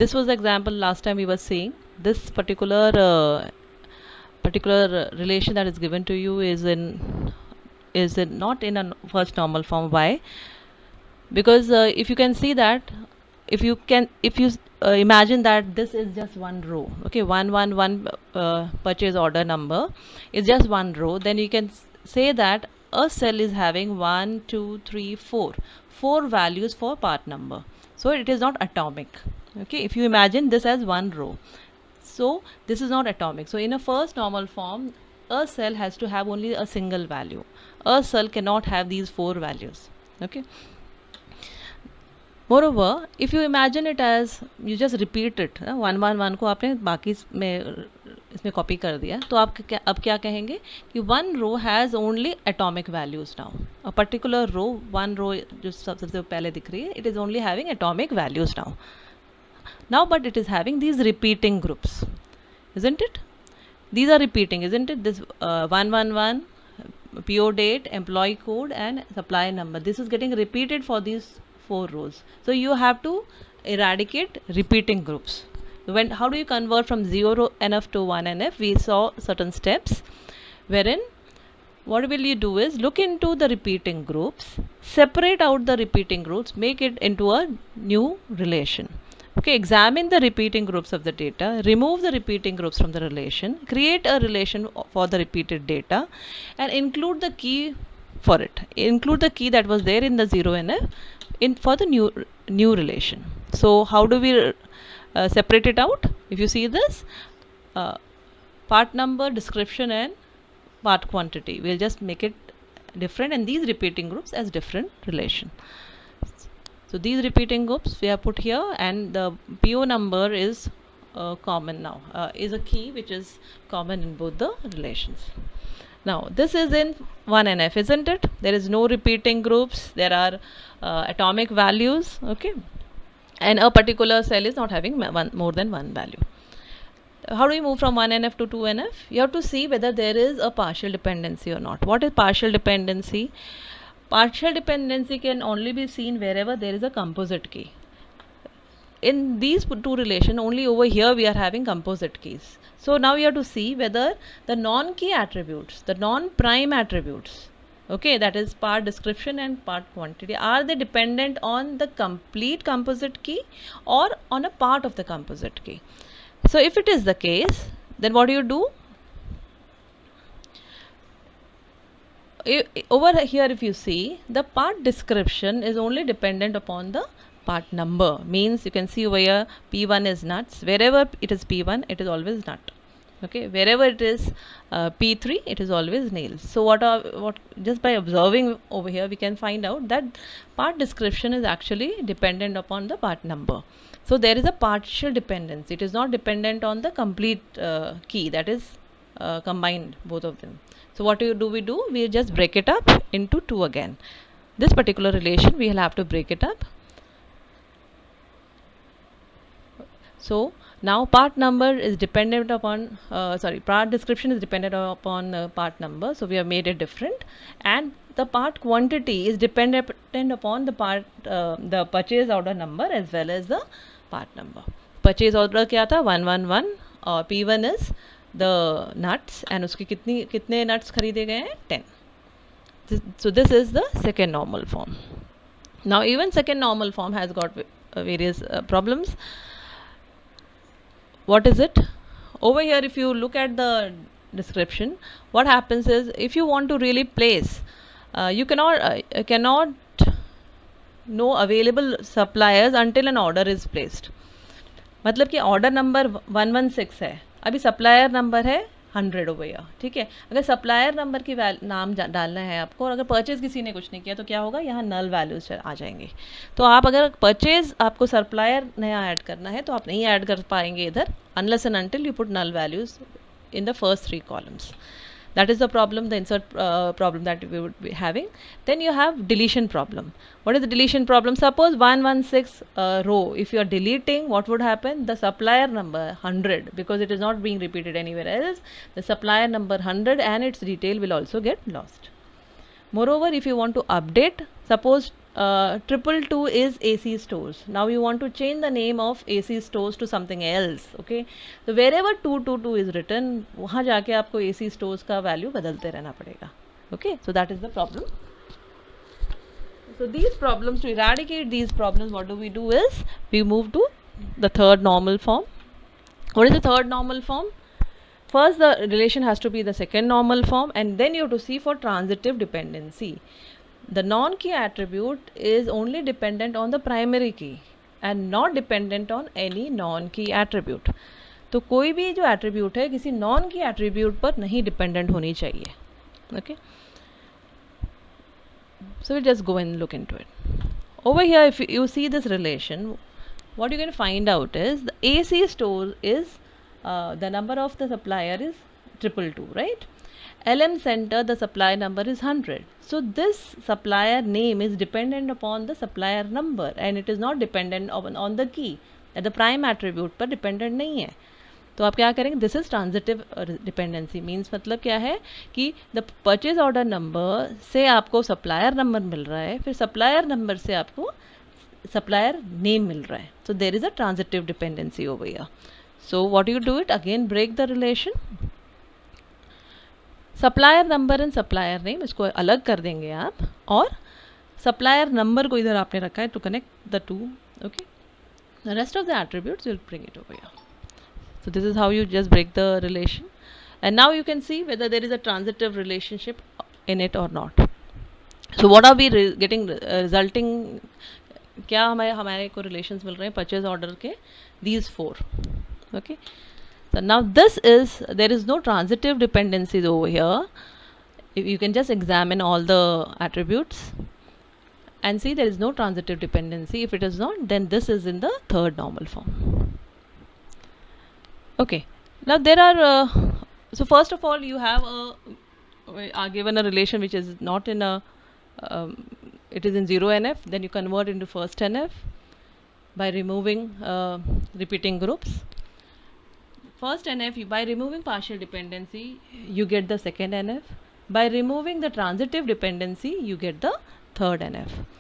This was the example last time we were seeing. This particular relation that is given to you is not in a first normal form. Why? Because if you can see that, if you imagine that this is just one row, okay, 111 purchase order number is just one row, then you can say that a cell is having 1 2 3 4 values for part number, so it is not atomic. Okay, if you imagine this as one row, so this is not atomic. So in a first normal form, a cell has to have only a single value. A cell cannot have these four values. Okay. Moreover, if you imagine it as you just repeat it, 111 को आपने बाकी में इसमें copy कर दिया, तो आप अब क्या कहेंगे कि one row has only atomic values now. A particular row, one row जो सबसे पहले दिख रही है, it is only having atomic values now. Now, but it is having these repeating groups, isn't it? These are repeating, isn't it? This 111, PO date, employee code, and supply number. This is getting repeated for these four rows. So you have to eradicate repeating groups. When how do you convert from 0 NF to 1 NF? We saw certain steps wherein what will you do is look into the repeating groups, separate out the repeating groups, make it into a new relation. Okay, examine the repeating groups of the data, remove the repeating groups from the relation, create a relation for the repeated data, and include the key for it. Include the key that was there in the 0NF in for the new relation. So how do we separate it out? If you see this, uh, part number, description, and part quantity, we'll just make it different, and these repeating groups as different relation. So these repeating groups we have put here, and the PO number is common now, is a key which is common in both the relations. Now this is in 1NF, isn't it? There is no repeating groups, there are atomic values, okay, and a particular cell is not having more than one value. How do we move from 1NF to 2NF? You have to see whether there is a partial dependency or not. What is partial dependency? Partial dependency can only be seen wherever there is a composite key. In these two relations, only over here we are having composite keys. So now you have to see whether the non-key attributes, the non-prime attributes, okay, that is part description and part quantity, are they dependent on the complete composite key or on a part of the composite key? So if it is the case, then what do you do? Over here, if you see, the part description is only dependent upon the part number. Means you can see over here P1 is nuts. Wherever it is P1, it is always nut. Okay, wherever it is P3, it is always nails. So what just by observing over here, we can find out that part description is actually dependent upon the part number. So there is a partial dependence. It is not dependent on the complete key, that is combined both of them. So what do we do? We just break it up into two again. This particular relation we will have to break it up. So now part number is dependent upon part description is dependent upon part number, so we have made it different, and the part quantity is dependent upon the part the purchase order number as well as the part number. Purchase order क्या था 111 और P1 is the nuts, and उसके कितने nuts खरीदे गए हैं 10. So this is the second normal form. Now even second normal form has got various problems. What is it? Over here, if you look at the description, what happens is if you want to really place, you cannot know available suppliers until an order is placed. मतलब कि order number 116 है, अभी supplier number है 100 over here, ठीक है. अगर supplier number की नाम डालना है आपको, और अगर परचेज किसी ने कुछ नहीं किया तो क्या होगा, यहाँ नल वैल्यूज आ जाएंगे. तो आप अगर परचेज आपको सप्लायर नया ऐड करना है तो आप नहीं ऐड कर पाएंगे इधर, unless and until you put null values in the first three columns. That is the problem, the insert problem that we would be having. Then you have deletion problem. What is the deletion problem? Suppose 116 row, if you are deleting, what would happen? The supplier number 100, because it is not being repeated anywhere else, the supplier number 100 and its detail will also get lost. Moreover, if you want to update, suppose triple two is AC stores. Now you want to change the name of AC stores to something else. Okay, so wherever 222 is written, वहाँ जाके आपको AC stores का value बदलते रहना पड़ेगा. Okay, so that is the problem. So these problems, to eradicate these problems, what do? Is we move to the third normal form. What is the third normal form? First the relation has to be the second normal form, and then you have to see for transitive dependency. The non-key attribute is only dependent on the primary key and not dependent on any non-key attribute. तो कोई भी जो attribute है किसी non-key attribute पर नहीं dependent होनी चाहिए. Okay. So we'll just go and look into it. Over here, if you see this relation, what you're going to find out is the AC store is the number of the supplier is 222, right? LM center, the supplier number is 100. So this supplier name is dependent upon the supplier number and it is not dependent on the key. That the prime attribute पर dependent नहीं है. तो आप क्या करेंगे? This is transitive dependency. Means मतलब क्या है कि द परचेज ऑर्डर नंबर से आपको सप्लायर नंबर मिल रहा है, फिर सप्लायर नंबर से आपको सप्लायर नेम मिल रहा है. So there is a transitive dependency over here. So what you do it, again break the relation. Supplier number and supplier name इसको अलग कर देंगे आप, और सप्लायर नंबर को इधर आपने रखा है to connect the two. Okay, the rest of the attributes will bring it over here. So this is how you just break the relation, and now you can see whether there is a transitive relationship in it or not. So what are we getting resulting? क्या हमारे को relations मिल रहे हैं purchase order के? These four. Okay. So now this is, there is no transitive dependencies over here. If you can just examine all the attributes and see there is no transitive dependency. If it is not, then this is in the third normal form. Okay, now there are so first of all you have are given a relation which is not in a it is in 0 NF, then you convert into first NF by removing repeating groups. First NF, by removing partial dependency you get the second NF. By removing the transitive dependency you get the third NF.